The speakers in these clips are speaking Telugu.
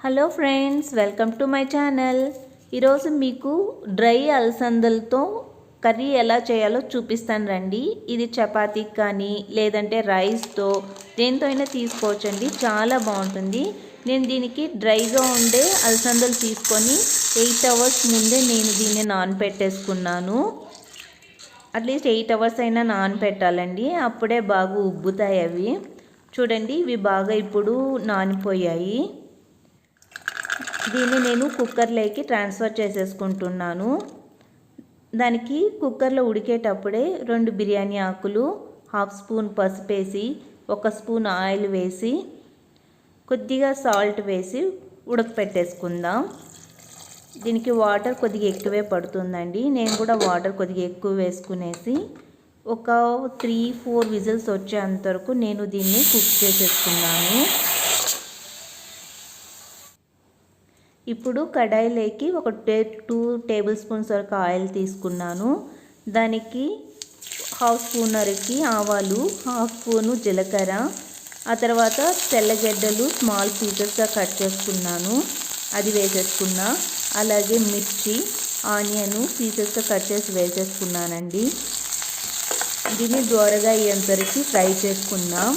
Hello friends, welcome to my channel. ఈరోజు మీకు డ్రై అలసందలతో కర్రీ ఎలా చేయాలో చూపిస్తాను రండి. ఇది చపాతీకి కానీ లేదంటే రైస్తో దేంతో అయినా తీసుకోవచ్చండి, చాలా బాగుంటుంది. నేను దీనికి డ్రైగా ఉండే అలసందలు తీసుకొని 8 అవర్స్ ముందే నేను దీన్ని నానబెట్టేసుకున్నాను. అట్లీస్ట్ 8 అవర్స్ అయినా నానబెట్టాలండి, అప్పుడే బాగా ఉబ్బుతాయి అవి. చూడండి, ఇవి బాగా ఇప్పుడు నానిపోయాయి. దీన్ని నేను కుక్కర్లోకి ట్రాన్స్ఫర్ చేసేసుకుంటున్నాను. దానికి కుక్కర్లో ఉడికేటప్పుడే 2 బిర్యానీ ఆకులు, 1/2 స్పూన్ పసుపు వేసి, 1 స్పూన్ ఆయిల్ వేసి, కొద్దిగా సాల్ట్ వేసి ఉడకపెట్టేసుకుందాం. దీనికి వాటర్ కొద్దిగా ఎక్కువే పడుతుందండి. నేను కూడా వాటర్ కొద్దిగా ఎక్కువ వేసుకునేసి ఒక 3-4 విజిల్స్ వచ్చేంత వరకు నేను దీన్ని కుక్ చేసేసుకున్నాను. ఇప్పుడు కడాయిలోకి ఒక 2 టేబుల్ స్పూన్స్ వరకు ఆయిల్ తీసుకున్నాను. దానికి 1/2 స్పూన్ వరకు ఆవాలు, 1/2 స్పూను జీలకర్ర, ఆ తర్వాత తెల్లగడ్డలు స్మాల్ పీసెస్గా కట్ చేసుకున్నాను, అది వేసేసుకున్నా. అలాగే మిర్చి, ఆనియన్ పీసెస్గా కట్ చేసి వేసేసుకున్నానండి. దీన్ని దోరగా అయ్యేంతవరకు ఫ్రై చేసుకుందాం.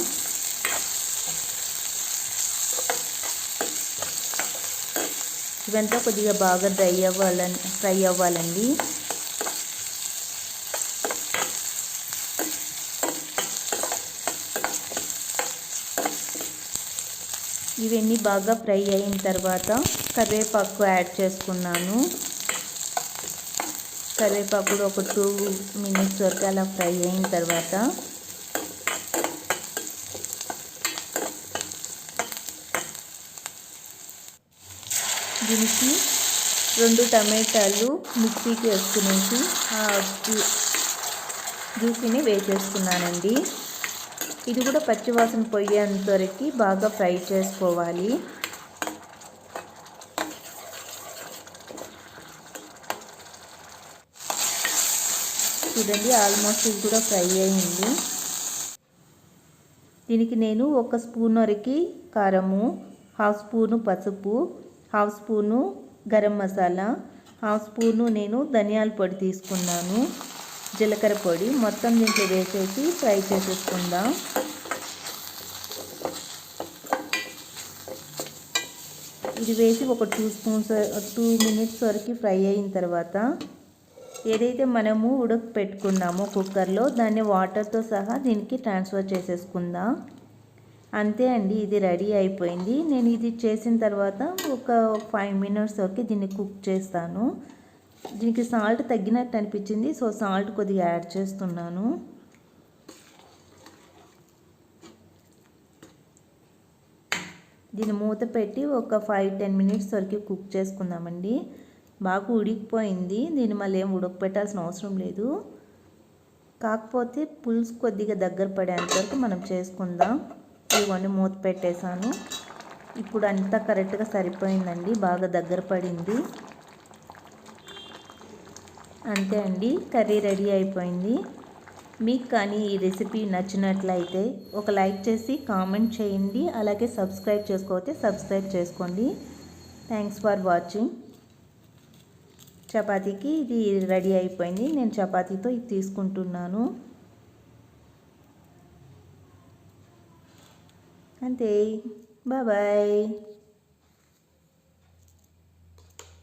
ఇవంతా కొద్దిగా బాగా ఫ్రై అవ్వాలండి. ఇవన్నీ బాగా ఫ్రై అయిన తర్వాత కరివేపాకు యాడ్ చేసుకున్నాను. కరివేపాకు ఒక 2 మినిట్స్ వరకు అలా ఫ్రై అయిన తర్వాత దీనికి 2 టమాటాలు మిక్సీకి వేసుకునేసి ఆ జ్యూసీని వేసేసుకున్నానండి. ఇది కూడా పచ్చివాసన పోయేంత వరకు బాగా ఫ్రై చేసుకోవాలి. చూడండి, ఆల్మోస్ట్ ఇది కూడా ఫ్రై అయింది. దీనికి నేను 1 స్పూన్ వరకు కారము, 1/2 స్పూను పసుపు, 1/2 స్పూను గరం మసాలా, 1/2 స్పూను నేను ధనియాల పొడి తీసుకున్నాను, జీలకర్ర పొడి మొత్తం దీంట్లో వేసేసి ఫ్రై చేసేసుకుందాం. ఇది వేసి ఒక 2 మినిట్స్ వరకు ఫ్రై అయిన తర్వాత ఏదైతే మనము ఉడకపెట్టుకున్నామో కుక్కర్లో, దాన్ని వాటర్తో సహా దీనికి ట్రాన్స్ఫర్ చేసేసుకుందాం. అంతే అండి, ఇది రెడీ అయిపోయింది. నేను ఇది చేసిన తర్వాత ఒక 5 మినిట్స్ వరకు దీన్ని కుక్ చేస్తాను. దీనికి సాల్ట్ తగ్గినట్టు అనిపించింది, సో సాల్ట్ కొద్దిగా యాడ్ చేస్తున్నాను. దీన్ని మూత పెట్టి ఒక 5-10 మినిట్స్ వరకు కుక్ చేసుకుందామండి. బాగా ఉడికిపోయింది, దీన్ని మళ్ళీ ఏం ఉడకపెట్టాల్సిన అవసరం లేదు. కాకపోతే పులుసు కొద్దిగా దగ్గర పడేంత వరకు మనం చేసుకుందాం. ఇవన్నీ మూత పెట్టేశాను. ఇప్పుడు అంతా కరెక్ట్గా సరిపోయిందండి, బాగా దగ్గర పడింది. అంతే అండి, కర్రీ రెడీ అయిపోయింది. మీకు కానీ ఈ రెసిపీ నచ్చినట్లయితే ఒక లైక్ చేసి కామెంట్ చేయండి. అలాగే సబ్స్క్రైబ్ చేసుకోకపోతే సబ్స్క్రైబ్ చేసుకోండి. Thanks for watching. చపాతీకి ఇది రెడీ అయిపోయింది. నేను చపాతీతో ఇది తీసుకుంటున్నాను. అంతే, బాయ్.